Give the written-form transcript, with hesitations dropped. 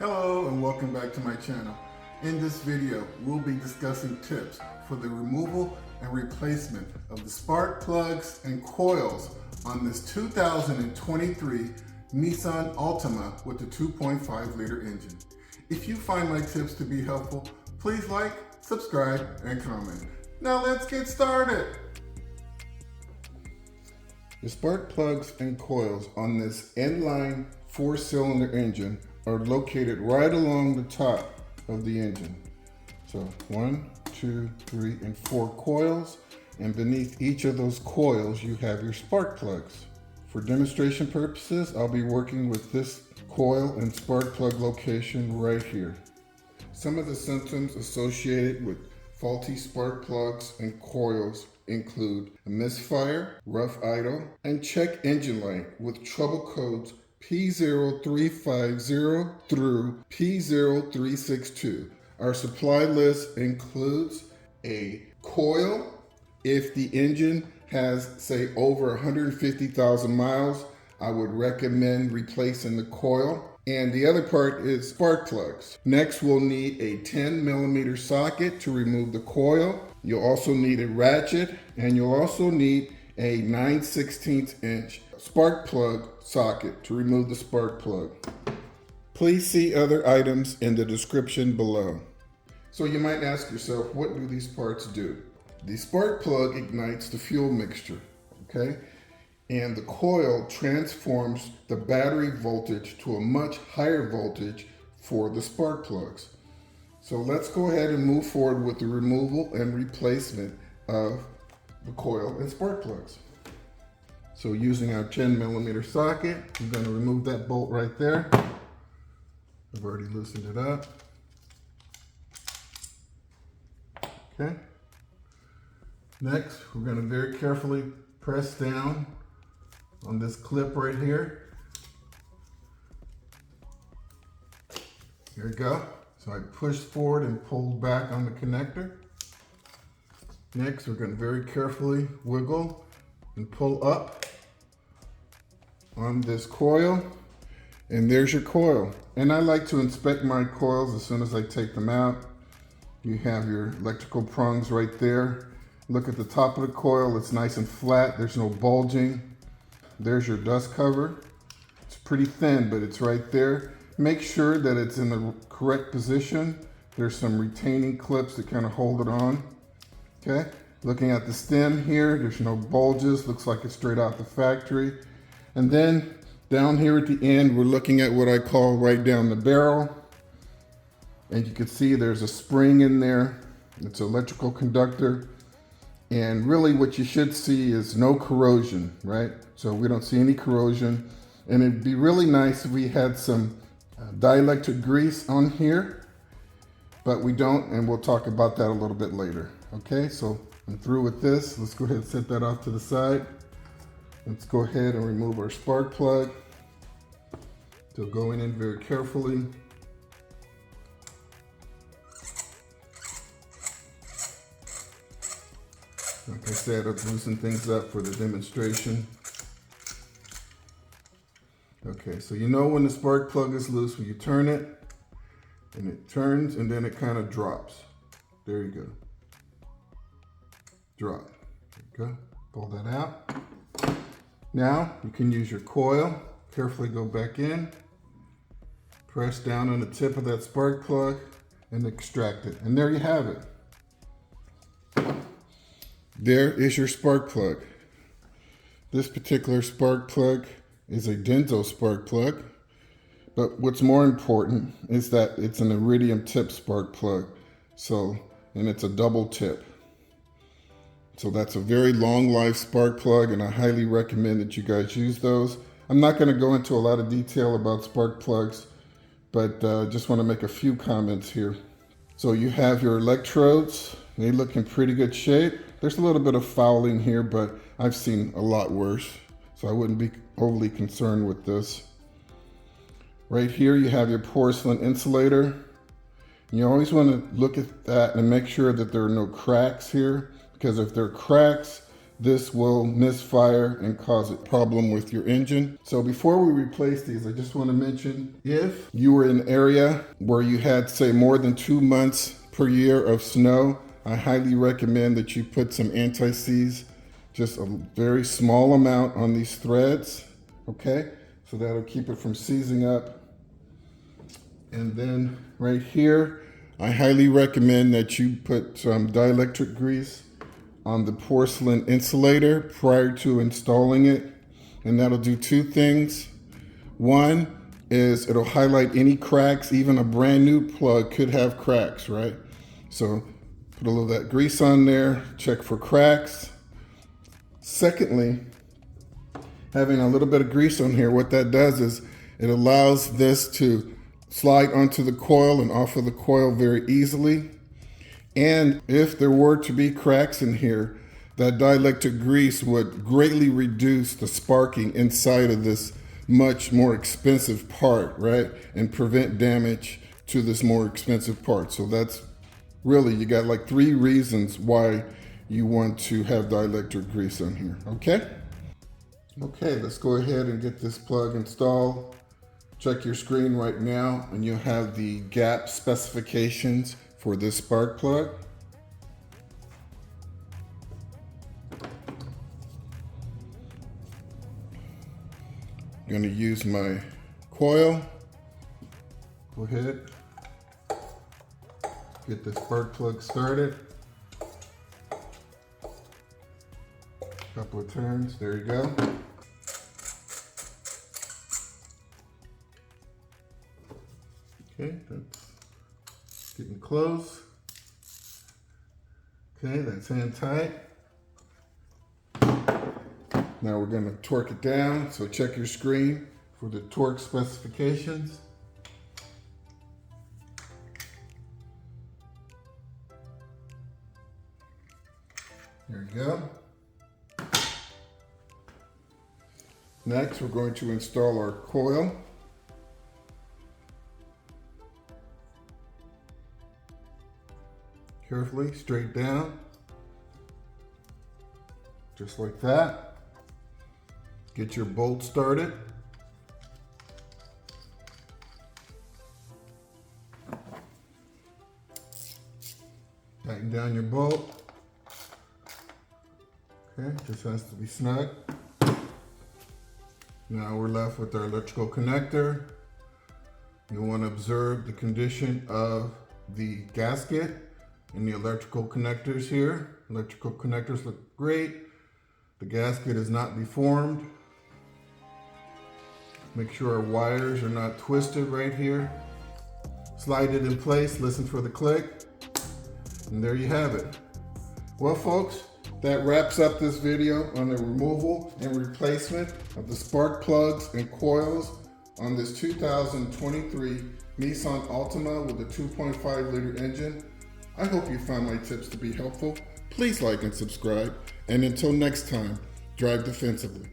Hello and welcome back to my channel. In this video, we'll be discussing tips for the removal and replacement of the spark plugs and coils on this 2023 NISSAN ALTIMA with the 2.5 liter engine. If you find my tips to be helpful, please like, subscribe, and comment. Now let's get started. The spark plugs and coils on this inline 4-cylinder engine are located right along the top of the engine. So 1, 2, 3, and 4 coils, and beneath each of those coils you have your spark plugs. For demonstration purposes, I'll be working with this coil and spark plug location right here. Some of the symptoms associated with faulty spark plugs and coils include a misfire, rough idle, and check engine light with trouble codes P0350 through P0362. Our supply list includes a coil. If the engine has, say, over 150,000 miles, I would recommend replacing the coil. And the other part is spark plugs. Next, we'll need a 10mm socket to remove the coil. You'll also need a ratchet, and you'll also need a 9/16 inch spark plug socket to remove the spark plug. Please see other items in the description below. So you might ask yourself, what do these parts do? The spark plug ignites the fuel mixture, okay? And the coil transforms the battery voltage to a much higher voltage for the spark plugs. So let's go ahead and move forward with the removal and replacement of the coil and spark plugs. So using our 10mm socket, I'm going to remove that bolt right there. I've already loosened it up. Okay. Next, we're going to very carefully press down on this clip right here. There we go. So I pushed forward and pulled back on the connector. Next, we're going to very carefully wiggle and pull up on this coil. And there's your coil. And I like to inspect my coils as soon as I take them out. You have your electrical prongs right there. Look at the top of the coil. It's nice and flat. There's no bulging. There's your dust cover. It's pretty thin, but it's right there. Make sure that it's in the correct position. There's some retaining clips that kind of hold it on. Okay, looking at the stem here, there's no bulges. Looks like it's straight out the factory. And then down here at the end, we're looking at what I call right down the barrel. And you can see there's a spring in there. It's an electrical conductor. And really what you should see is no corrosion, right? So we don't see any corrosion. And it'd be really nice if we had some dielectric grease on here, but we don't, and we'll talk about that a little bit later. Okay, so I'm through with this. Let's go ahead and set that off to the side. Let's go ahead and remove our spark plug. So going in very carefully. Like I said, I've loosened things up for the demonstration. Okay, so you know when the spark plug is loose, when you turn it, and it turns, and then it kind of drops. There you go. Drop. There you go. Pull that out. Now, you can use your coil. Carefully go back in. Press down on the tip of that spark plug, and extract it. And there you have it. There is your spark plug. This particular spark plug is a Denso spark plug, but what's more important is that it's an Iridium tip spark plug. So, and it's a double tip. So that's a very long life spark plug, and I highly recommend that you guys use those. I'm not going to go into a lot of detail about spark plugs, but just want to make a few comments here. So you have your electrodes. They look in pretty good shape. There's a little bit of fouling here, but I've seen a lot worse, so I wouldn't be overly concerned with this. Right here you have your porcelain insulator. You always want to look at that and make sure that there are no cracks here, because if there are cracks, this will misfire and cause a problem with your engine. So before we replace these, I just want to mention, if you were in an area where you had, say, more than 2 months per year of snow, I highly recommend that you put some anti-seize, just a very small amount on these threads, okay? So that'll keep it from seizing up. And then right here, I highly recommend that you put some dielectric grease on the porcelain insulator prior to installing it. And that'll do two things. One is it'll highlight any cracks. Even a brand new plug could have cracks, right? So put a little of that grease on there, check for cracks. Secondly, having a little bit of grease on here, what that does is it allows this to slide onto the coil and off of the coil very easily. And if there were to be cracks in here, that dielectric grease would greatly reduce the sparking inside of this much more expensive part, right? And prevent damage to this more expensive part. So that's really, you got like 3 reasons why you want to have dielectric grease on here, okay? Okay, let's go ahead and get this plug installed. Check your screen right now and you'll have the gap specifications for this spark plug. I'm going to use my coil. Go ahead, get the spark plug started. Couple of turns, there you go. Okay, that's getting close. Okay, that's hand tight. Now we're going to torque it down, so check your screen for the torque specifications. There you go. Next, we're going to install our coil. Carefully, straight down, just like that. Get your bolt started. Tighten down your bolt. Okay, just has to be snug. Now we're left with our electrical connector. You'll want to observe the condition of the gasket and the electrical connectors here. Electrical connectors look great. The gasket is not deformed. Make sure our wires are not twisted right here. Slide it in place, listen for the click, and there you have it. Well, folks, that wraps up this video on the removal and replacement of the spark plugs and coils on this 2023 Nissan Altima with a 2.5 liter engine. I hope you found my tips to be helpful. Please like and subscribe, and until next time, drive defensively.